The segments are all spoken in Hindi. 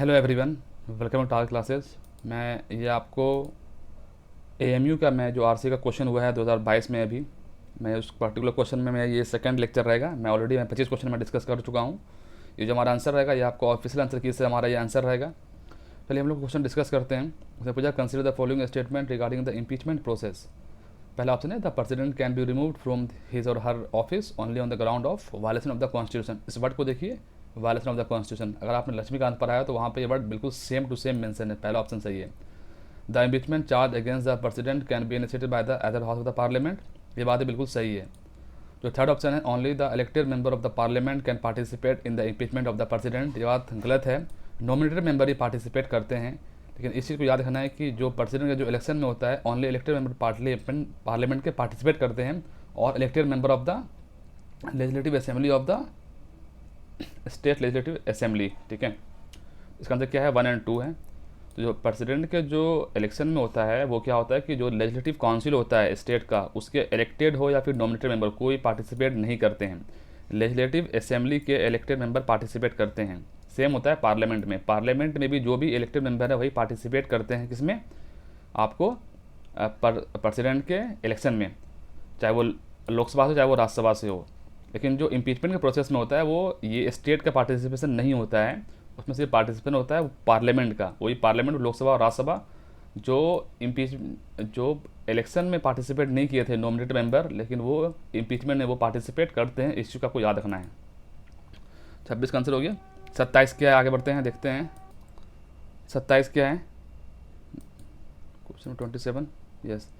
Hello everyone, welcome to our classes. मैं ये आपको एएमयू का मैं जो आरसी का क्वेश्चन हुआ है 2022 में, अभी मैं उस पर्टिकुलर क्वेश्चन में मैं ये सेकंड लेक्चर रहेगा। मैं ऑलरेडी 25 क्वेश्चन में डिस्कस कर चुका हूँ। ये जो हमारा आंसर रहेगा ये आपको ऑफिशियल आंसर की से हमारा ये आंसर रहेगा। चलिए हम लोग क्वेश्चन डिस्कस करते हैं। उसने पूछा consider the following statement regarding the impeachment process. पहला ऑप्शन है the president can be removed from his or her office only on the ground of violation of the constitution. इस वर्ड को देखिए, वायलेशन ऑफ द कॉन्स्टिट्यूशन। अगर आपने लक्ष्मीकांत पढ़ा है तो वहाँ पे ये वर्ड बिल्कुल सेम टू सेम मेंशन है। पहला ऑप्शन सही है। The impeachment charge against the president can be initiated by the other house of the parliament. ये बात बिल्कुल सही है। जो थर्ड ऑप्शन है only the elected member of the parliament can participate in the impeachment of the president. ये बात गलत है। नॉमिनेटेड मेंबर ही पार्टिसिपेट करते हैं। लेकिन इस चीज़ को याद रखना है कि जो प्रेसिडेंट का जो इलेक्शन में होता है ओनली इलेक्टेड मेंबर पार्लियामेंट के पार्टिसिपेट करते हैं और elected member of the legislative assembly of the state legislative assembly. ठीक है, इसका आंसर क्या है? 1 और 2 है। तो जो प्रेसिडेंट के जो इलेक्शन में होता है वो क्या होता है कि जो लेजिस्लेटिव काउंसिल होता है स्टेट का, उसके इलेक्टेड हो या फिर नॉमिनेटेड मेंबर कोई पार्टिसिपेट नहीं करते हैं। लेजिस्लेटिव असेंबली के इलेक्टेड मेंबर पार्टिसिपेट करते हैं। सेम होता है पार्लियामेंट में। पार्लियामेंट में भी जो भी इलेक्टेड मेंबर है वही पार्टिसिपेट करते हैं। किसमें? आपको प्रेसिडेंट के इलेक्शन में, चाहे वो लोकसभा से चाहे वो राज्यसभा से हो। लेकिन जो इम्पीचमेंट के प्रोसेस में होता है वो ये स्टेट का पार्टिसिपेशन नहीं होता है। उसमें सिर्फ पार्टिसिपेशन होता है पार्लियामेंट का। वही पार्लियामेंट, लोकसभा और राज्यसभा जो इलेक्शन में पार्टिसिपेट नहीं किए थे नॉमिनेटेड मेंबर, लेकिन वो इम्पीचमेंट में वो पार्टिसिपेट करते हैं। इस चीज़ का आपको याद रखना है। 26 का आंसर हो गया। 27 क्या है? आगे बढ़ते हैं, देखते हैं 27 क्या है। Question 27, yes.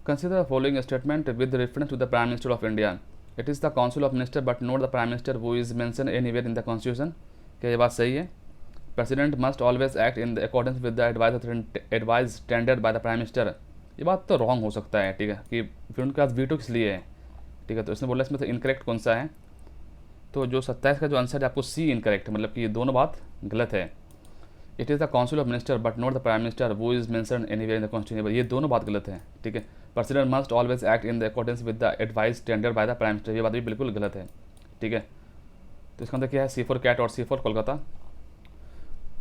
Consider the following statement with reference to the prime minister of India. It is the council of minister but not the prime minister who is mention anywhere in the constitution. क्या ये बात सही है? President must always act in the accordance with the advice tendered by the prime minister. ये बात तो रॉन्ग हो सकता है। ठीक है, कि फिर उनके पास वीटो किस लिए है? ठीक है, तो इसने बोला इसमें से इनकरेक्ट कौन सा है? तो जो 27 का जो आंसर है आपको सी इनकरेक्ट, मतलब कि ये दोनों बात गलत है। It is the council of minister but not the prime minister वो is mention anywhere in the constitution. ये दोनों बात गलत है। ठीक है, president must always act in the accordance with the advice tender by the prime minister. ये बात भी बिल्कुल गलत है। ठीक है, तो इसका अंदर क्या है? C4 कैट और C4 कोलकाता।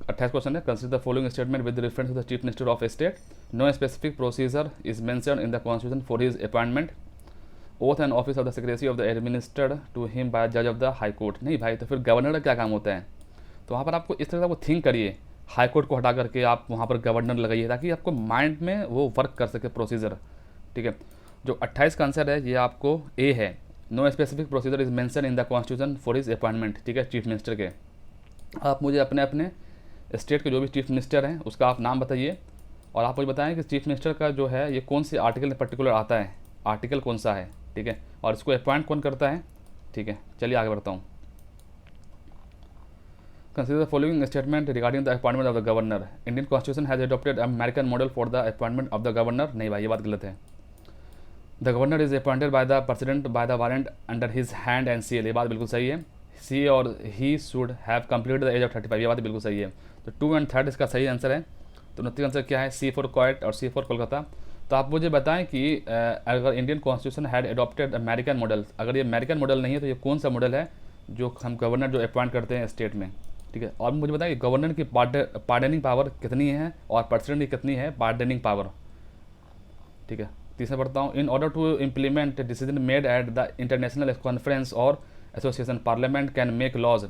28 क्वेश्चन है। Consider the following statement with reference to the chief minister of state. No specific procedure is mention in the constitution for his appointment. Oath and office of the secretary of the administered to him by जज ऑफ द हाई कोर्ट। नहीं भाई, तो फिर गवर्नर का क्या काम होता है? तो वहाँ पर आपको इस तरह से वो थिंक करिए, हाई कोर्ट को हटा करके आप वहाँ पर गवर्नर लगाइए ताकि आपको माइंड में वो वर्क कर सके प्रोसीजर। ठीक है, जो 28 का आंसर है ये आपको ए है। No specific procedure is mention in the constitution for his appointment. ठीक है, चीफ मिनिस्टर के। आप मुझे अपने अपने स्टेट के जो भी चीफ मिनिस्टर हैं उसका आप नाम बताइए और आप मुझे बताएं कि चीफ मिनिस्टर का जो है ये कौन से आर्टिकल में पर्टिकुलर आता है, आर्टिकल कौन सा है। ठीक है, और इसको अपॉइंट कौन करता है। ठीक है, चलिए आगे बढ़ता हूँ। Consider the following statement regarding the appointment of the governor. Indian constitution has adopted American model for the appointment of the governor. नहीं भाई, ये बात गलत है। The governor is appointed by the president by the warrant under his hand and seal. ये बात बिल्कुल सही है। सी और he should have completed the age of 35। ये बात बिल्कुल सही है। तो 2 एंड 3 इसका सही आंसर है। तो 29 आंसर क्या है? C4 क्वाइट और C4 कोलकाता। तो आप मुझे बताएं कि अगर Indian constitution had adopted American model, अगर ये अमेरिकन मॉडल नहीं है तो ये कौन सा मॉडल है जो हम गवर्नर जो अपॉइंट करते हैं स्टेट में। ठीक है, और मुझे बताएं कि गवर्नर की पार्डनिंग पावर कितनी है और प्रेसिडेंट की कितनी है पार्डनिंग पावर। ठीक है, तीसरा पढ़ता हूँ। In order to implement decision made at the international conference or association parliament can make laws.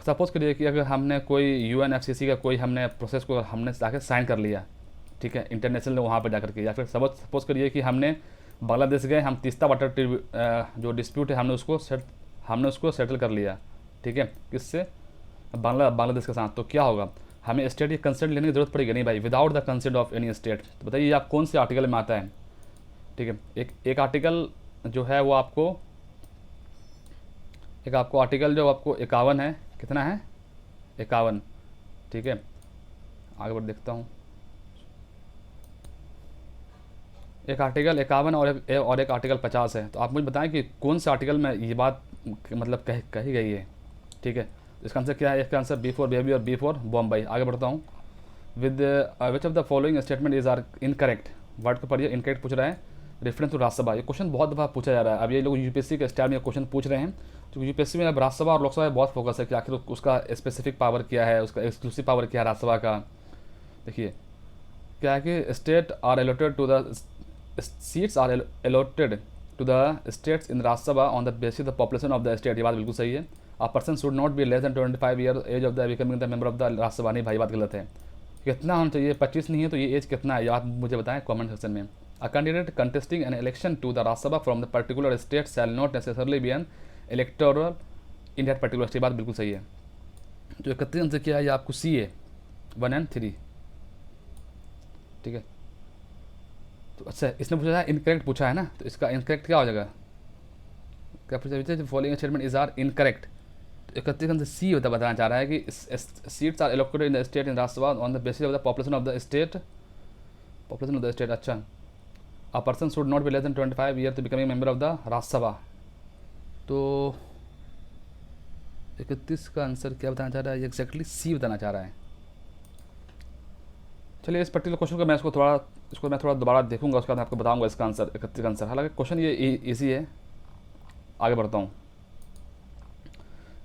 Suppose करिए कि अगर हमने कोई UNFCCC का कोई हमने प्रोसेस को हमने जाकर साइन कर लिया, ठीक है, इंटरनेशनल वहाँ पर जाकर के, या फिर सपोज करिए कि हमने बांग्लादेश गए, हम तीस्ता वाटर जो डिस्प्यूट है हमने उसको सेटल कर लिया। ठीक है, किससे? बांग्लादेश के साथ। तो क्या होगा? हमें स्टेट की कंसेंट लेने की जरूरत पड़ेगी? नहीं भाई, without the consent of any state. तो बताइए आप कौन से आर्टिकल में आता है? ठीक है, एक आर्टिकल जो है वो आपको आर्टिकल जो आपको 51 है। कितना है? 51। ठीक है, आगे बढ़ देखता हूँ। एक आर्टिकल 51 और एक आर्टिकल 50 है। तो आप मुझे बताएं कि कौन से आर्टिकल में ये बात मतलब कही गई है। ठीक है, इसका आंसर क्या है? इसका आंसर B4 बेबी और B4 बॉम्बई। आगे बढ़ता हूँ। With which of the following statement is are incorrect. Word को पढ़िए, इनकरेक्ट पूछ रहा है। Reference to Rajya Sabha. ये क्वेश्चन बहुत दफ़ा पूछा जा रहा है। अब ये लोग UPSC के स्टाइल में क्वेश्चन पूछ रहे हैं तो यूपीएससी में अब राज्यसभा और लोकसभा में बहुत फोकस है कि आखिर उसका स्पेसिफिक पावर क्या है, उसका एक्सक्लूसिव पावर क्या है राज्यसभा का। देखिए क्या है कि state are allotted to the seats are allotted to the states in Rajya Sabha on the basis the population of the state, ये बात बिल्कुल सही है। A person should not be less than 25 year age of the becoming the member of the Rajya Sabha, नहीं भाई बात गलत है। कितना होना चाहिए, 25 नहीं है तो ये एज कितना है, ये आप मुझे बताएं कमेंट सेक्शन में। A candidate contesting an election to the Rajya Sabha from the particular state shall not necessarily be an electoral in that particular state, बात बिल्कुल सही है। जो 31 से क्या है, ये आपको सी है 1 and 3, ठीक है। तो अच्छा इसने पूछा है इनकरेक्ट पूछा है ना, तो इसका इनकरेक्ट क्या हो जाएगा, क्या पूछा, following statement is are incorrect. 31 से सी होता बताना चाह रहा है कि seats are allocated in the state in Rajya Sabha on the basis of the population of the state, population of the state. अच्छा, a person should not be less than 25 year to becoming member of the Rajya Sabha. तो 31 का आंसर क्या बताना चाह रहा है, ये एक्जैक्टली सी बताना चाह रहा है। चलिए इस पर्टिकुलर क्वेश्चन को मैं थोड़ा दोबारा देखूंगा, उसके बाद मैं आपको बताऊंगा इसका आंसर, 31 का आंसर। हालांकि क्वेश्चन ये ईजी है, आगे बढ़ता हूँ।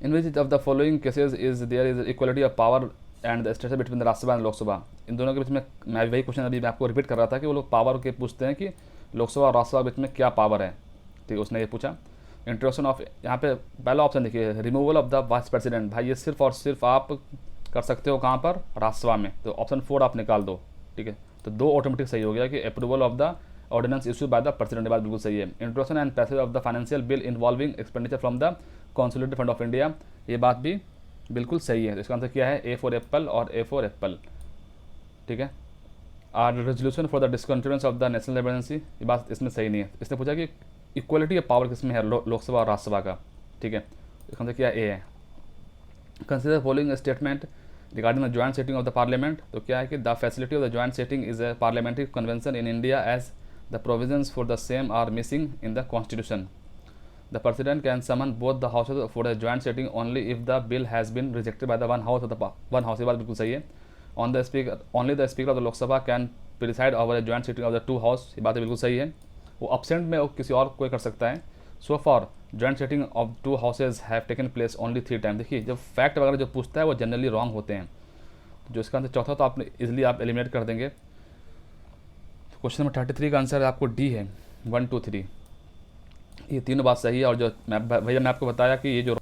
In which of the following cases is there is equality of power and the status between the Rajya Sabha and Lok Sabha. इन दोनों के बीच में मैं वही क्वेश्चन अभी मैं आपको रिपीट कर रहा था कि वो लोग पावर के पूछते हैं कि लोकसभा और राज्यसभा के बीच में क्या पावर है, ठीक है, उसने ये पूछा। इंट्रोडक्शन ऑफ, यहाँ पे पहला ऑप्शन देखिए, removal of the vice president, भाई ये सिर्फ और सिर्फ आप कर सकते हो कहाँ पर, राज्यसभा में, तो ऑप्शन 4 आप निकाल दो, ठीक है। तो 2 ऑटोमेटिक सही हो गया कि approval of the ordinance issue by the president, बात बिल्कुल सही है। Introduction and passage of the financial bill involving expenditure from the consolidated fund of India, ये बात भी बिल्कुल सही है। तो इसका आंसर क्या है, ए फॉर एप्पल और ए फॉर एप्पल, ठीक है। Or resolution for the discontinuance of the national emergency, ये बात इसमें सही नहीं है। इसने पूछा कि इक्वलिटी ऑफ पावर किसमें है, लोकसभा और राज्यसभा का, ठीक है। इसका आंसर क्या ए है। Consider following statement regarding the joint setting of the parliament, तो क्या है कि the facility of the joint setting is a parliamentary convention in India as the provisions for the same are missing in the constitution. The president can summon both the houses for the joint setting only if the bill has been rejected by the one house of the one house, ये बात बिल्कुल सही है। On the speaker only the speaker of the Lok Sabha can preside over the joint setting of the 2 house, ये बात बिल्कुल सही है। वो अपसेंट में किसी और कोई कर सकता है। So for joint setting of 2 houses have taken place only 3 time. देखिए जब फैक्ट वगैरह जो पूछता है वो जनरली रॉन्ग होते हैं। जो इसका आंसर चौथा तो आप इजिली आप एलिमिनेट कर देंगे। क्वेश्चन नंबर 33 का आंसर आपको डी है, 1 2 3, ये तीनों बात सही है। और जो भैया मैं आपको बताया कि ये जो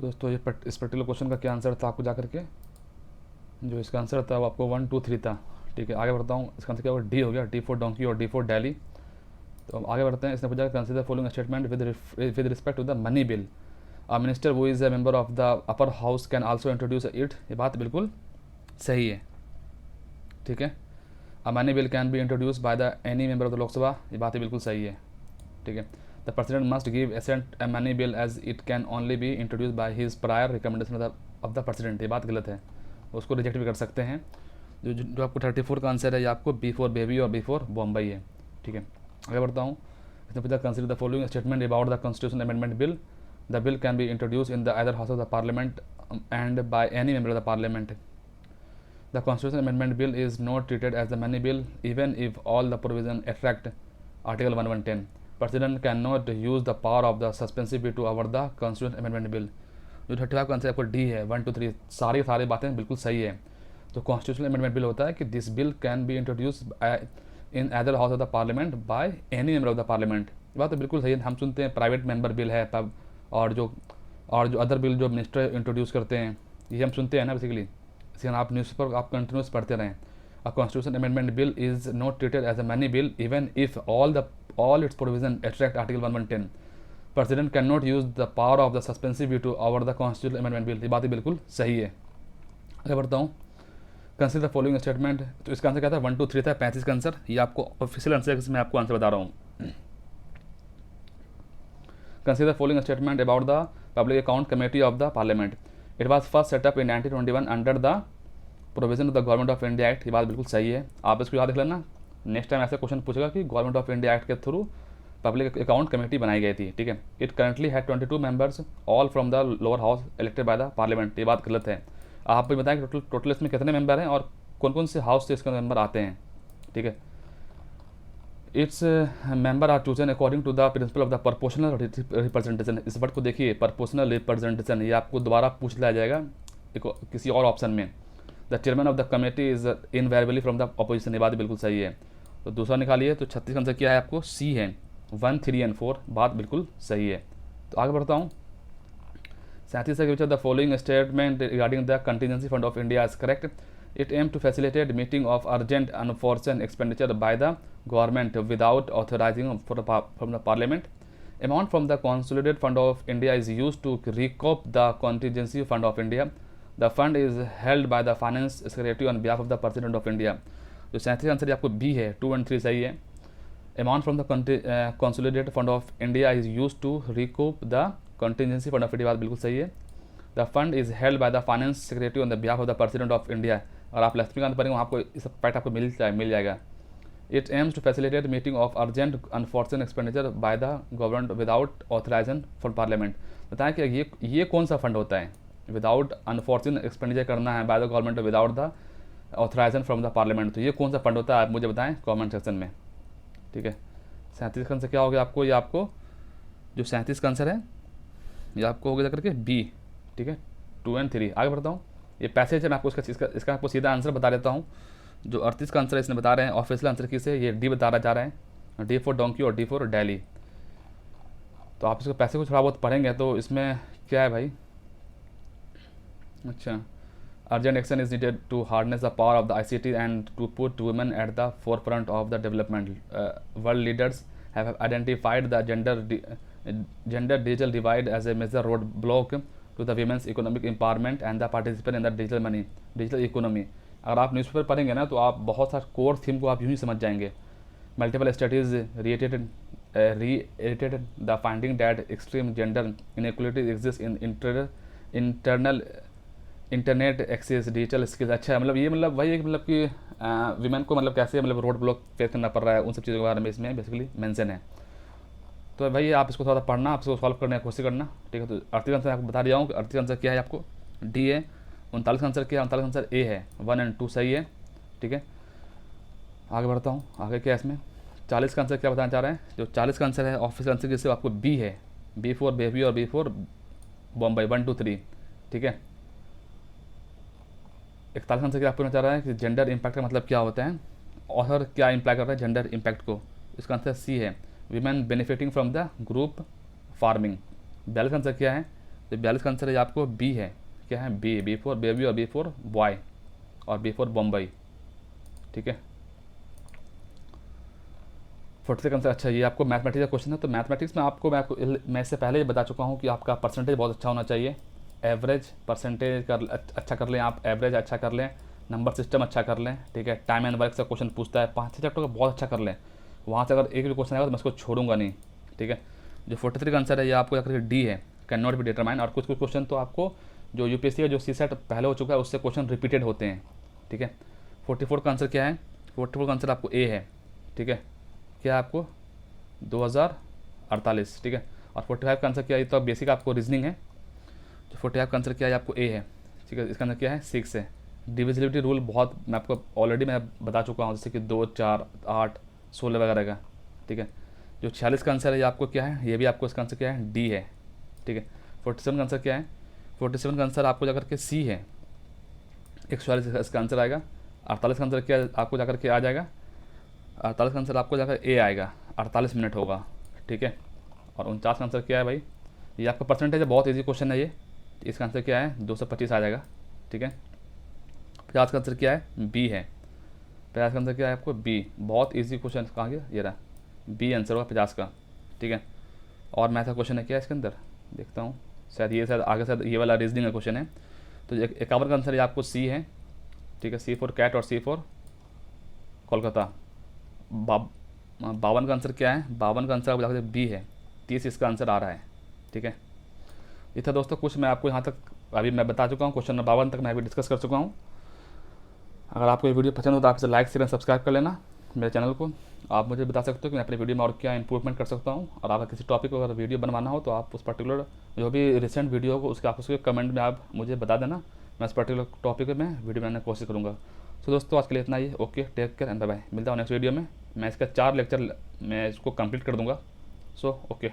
दोस्तों ये इस पर्टिकुलर क्वेश्चन का क्या आंसर था, आपको जा करके जो इसका आंसर था वो आपको 1 2 3 था, ठीक है। आगे बढ़ता हूँ, इसका आंसर क्या होगा, डी हो गया, डी फॉर डोंकी और डी फॉर दिल्ली। तो हम आगे बढ़ते हैं। इसने पूछा consider following statement with respect to the money bill, a minister who is a member of the upper house can also introduce it, ये बात बिल्कुल सही है, ठीक है। A money bill can be introduce by the any member of the Lok Sabha, ये बात बिल्कुल सही है, ठीक है। The president must give assent a money bill as it can only be introduce by his prior recommendation of the president, ये बात गलत है, उसको रिजेक्ट भी कर सकते हैं। जो आपको 34 का आंसर है ये आपको बी फॉर बेबी और बी फॉर बॉम्बई है, ठीक है। आगे बढ़ता हूँ। इसने पूछा consider the following statement about the constitution amendment bill, the bill can be introduce in the other house of the parliament and by any member of the parliament. The constitution amendment bill is not treated as the money bill even if all the provision attract article 110। President cannot use the power of the suspensive veto over the constitutional amendment bill। जो 35 का आंसर आपको डी है, 1 2 3 सारी बातें बिल्कुल सही है। तो कॉन्स्टिट्यूशनल अमेंडमेंट बिल होता है कि this bill can be introduce in other house of the parliament bye any member of the parliament, बात तो बिल्कुल सही है। हम सुनते हैं प्राइवेट मेंबर बिल है तब, और जो अदर बिल जो मिनिस्टर इंट्रोड्यूस करते हैं ये हम सुनते हैं ना बेसिकली, इसलिए आप न्यूज़पेपर आप कंटिन्यूस पढ़ते रहें। A constitution amendment bill is not treated as a money bill even if all its provision attract article 110। president cannot use the power of the suspensive veto over the constitutional amendment bill, ये बात ही बिल्कुल सही है। आगे बढ़ता हूँ। कंसीडर फॉलोइंग स्टेटमेंट, तो इसका आंसर क्या था, 1 2 3 था, 35 का आंसर, ये आपको ऑफिशियल आंसर है, मैं आपको आंसर बता रहा हूँ। Consider following statement about the public account committee of the parliament, it was first setup in 1921 under the provision of the government of India act, ये बात बिल्कुल सही है, आप इसको याद रख लेना। नेक्स्ट टाइम ऐसा क्वेश्चन पूछेगा कि गवर्नमेंट ऑफ इंडिया एक्ट के थ्रू पब्लिक अकाउंट कमेटी बनाई गई थी, ठीक है। It currently had 22 members all from the lower house elected by the parliament, ये बात गलत है। आप भी बताएं कि टोटल इसमें कितने मेंबर हैं और कौन कौन से हाउस से इसके मेंबर आते हैं, ठीक है। Its member are chosen according to the principle of the proportional representation. इस वर्ड को देखिए, प्रोपोर्शनल रिप्रेजेंटेशन, ये आपको दोबारा पूछ लिया जाएगा किसी और ऑप्शन में। The chairman of the committee is invariably from the opposition, ये बात बिल्कुल सही है। तो दूसरा निकालिए, तो 36 का आंसर क्या है आपको, सी है, 1, 3 एंड 4, बात बिल्कुल सही है। तो आगे बढ़ता हूँ। 37 है, which of the following statement regarding the contingency fund of India is correct. It aim to facilitate meeting of urgent unforeseen expenditure by the government without authorising from the parliament. Amount from the consolidated fund of India is used to recoup the contingency fund of India. The fund is held by the finance secretary on behalf of the president of India. जो 37 आंसर आपको बी है, 2 and 3 सही है। Amount from the consolidated fund of India is used to recoup the contingency fund of India, बात बिल्कुल सही है। The fund is held by the finance secretary on the behalf of the president of India। और आप लक्ष्मीकांत पढ़ेंगे वहाँ आपको इस फैक्ट आपको मिल जाएगा। It aims to facilitate meeting of urgent unforeseen expenditure by the government without authorization from parliament। बताएं कि ये कौन सा फंड होता है, विदाउट अनफॉर्चुन एक्सपेंडिचर करना है by the government without the authorisation from the parliament. तो ये कौन सा फंड होता है, आप मुझे बताएं कमेंट सेक्शन में, ठीक है। 37 का आंसर क्या हो गया आपको, ये आपको जो 37 का आंसर है ये आपको हो गया करके बी, ठीक है, 2 and 3। आगे बढ़ता हूँ। ये पैसेज है, मैं आपको इसका आपको सीधा आंसर बता देता हूँ। जो 38 का आंसर है इसने बता रहे हैं, ऑफिशियल आंसर किस है, ये डी बताया जा रहा है, डी फॉर डोंकी और डी फॉर दिल्ली। तो आप इसको पैसे को थोड़ा बहुत पढ़ेंगे तो इसमें क्या है भाई, अच्छा, urgent action is needed to harness the power of the ICT and to put women at the forefront of the development. World leaders have identified the gender digital divide as a major roadblock to the women's economic empowerment and the participate in the digital economy. अगर आप न्यूज़पेपर पढ़ेंगे ना तो आप बहुत सारे कोर थीम को आप यूँ ही समझ जाएंगे। Multiple studies reiterated the finding that extreme gender inequality exist in internal internet access digital skills. अच्छा, मतलब ये मतलब वही है कि मतलब कि वीमेन को मतलब कैसे मतलब रोड ब्लॉक फेस करना पड़ रहा है, उन सब चीज़ों के बारे में इसमें बेसिकली मेंशन है। तो भाई आप इसको थोड़ा पढ़ना, आप इसको सॉल्व करने की कोशिश करना, ठीक है। तो 38 आंसर आपको बता दिया हूँ कि 38 आंसर क्या है आपको, डी है। 39 का आंसर क्या है, 39 आंसर ए है, 1 and 2 सही है, ठीक है। आगे बढ़ता हूँ, आगे क्या है इसमें 40 का आंसर क्या बताना चाह रहे हैं। जो 40 का आंसर है ऑफिशियल आंसर किससे आपको बी है, बी फॉर बेबी और बी फॉर बॉम्बे, 1, 2, 3, ठीक है। 41 आंसर क्या आपको चाह रहा है कि जेंडर इम्पैक्ट का मतलब क्या होता है, ऑथर क्या इम्प्लाई कर रहा है जेंडर इम्पैक्ट को। इसका आंसर सी है, women benefiting from the group farming. 42 का आंसर क्या है, तो 42 का आंसर है आपको बी है, क्या है, बी फॉर बेबी और बी फॉर बॉय और बी फॉर बॉम्बई, ठीक है। 46 का आंसर, अच्छा ये आपको मैथमेटिक्स का क्वेश्चन है। तो मैथमेटिक्स में मैं इससे पहले ही बता चुका हूँ कि आपका परसेंटेज बहुत अच्छा होना चाहिए। एवरेज परसेंटेज अच्छा कर लें आप, एवरेज अच्छा कर लें, नंबर सिस्टम अच्छा कर लें, ठीक है। टाइम एंड वर्क से क्वेश्चन पूछता है, 5-6 चैप्टर का बहुत अच्छा कर लें। वहाँ से अगर एक भी क्वेश्चन आएगा तो मैं इसको छोड़ूंगा नहीं, ठीक है। जो 43 का आंसर है ये आपको जाकर डी है, कैन नॉट बी डिटरमाइन। और कुछ क्वेश्चन तो आपको जो UPSC का जो CSET पहले हो चुका है उससे क्वेश्चन रिपीटेड होते हैं, ठीक है। 44 का आंसर क्या है, 44 का आंसर आपको ए है, ठीक है। क्या है आपको 2048, ठीक है। और 45 का आंसर क्या है, तो बेसिक आपको रीजनिंग है। तो 45 का आंसर क्या है आपको ए है, ठीक है। इसका आंसर क्या है 6 है। डिविजिबिलिटी रूल बहुत मैं आपको ऑलरेडी मैं बता चुका हूँ, जैसे कि 2, 4, 8, 16 वगैरह का, ठीक है। जो 46 का आंसर है ये आपको क्या है, ये भी आपको इसका आंसर क्या है, डी है, ठीक है। 47 का आंसर क्या है, 47 का आंसर आपको जाकर के सी है, 140 इसका आंसर आएगा। 48 का आंसर क्या आपको जाकर के आ जाएगा, 48 का आंसर आपको जाकर ए आएगा, 48 मिनट होगा, ठीक है। और 49 का आंसर क्या है भाई, ये आपका परसेंटेज है, बहुत ईजी क्वेश्चन है ये। इसका आंसर क्या है 225 आ जाएगा, ठीक है। 50 का आंसर क्या है, बी है। 50 का आंसर क्या है आपको बी, बहुत ईजी क्वेश्चन, कहाँ गया ये रहा, बी आंसर होगा 50 का, ठीक है। और मैथ का क्वेश्चन है क्या इसके अंदर, देखता हूँ, शायद आगे शायद ये वाला रीजनिंग का क्वेश्चन है। तो 51 का आंसर ये आपको सी है, ठीक है, सी फॉर कैट और सी फॉर कोलकाता। 52 का आंसर क्या है, 52 का आंसर आपको बी है, 30 इसका आंसर आ रहा है, ठीक है। ये था दोस्तों कुछ मैं आपको यहाँ तक अभी मैं बता चुका हूँ, क्वेश्चन नंबर 52 तक मैं अभी डिस्कस कर चुका हूँ। अगर आपको ये वीडियो पसंद हो तो आप इसे लाइक शेयर सब्सक्राइब कर लेना मेरे चैनल को। आप मुझे बता सकते हो कि मैं अपनी वीडियो में और क्या इंप्रूवमेंट कर सकता हूँ। और आप किसी टॉपिक को अगर वीडियो बनवाना हो तो आप उस पर्टिकुलर जो भी रिसेंट वीडियो हो उसके आप उसके कमेंट में आप मुझे बता देना, मैं उस पर्टिकुलर टॉपिक में वीडियो बनाने की कोशिश करूँगा। सो दोस्तों आज के लिए इतना ही। Okay, take care and bye bye. मिलता हूँ नेक्स्ट वीडियो में। मैं इसका 4 लेक्चर मैं इसको कंप्लीट कर दूंगा। So okay.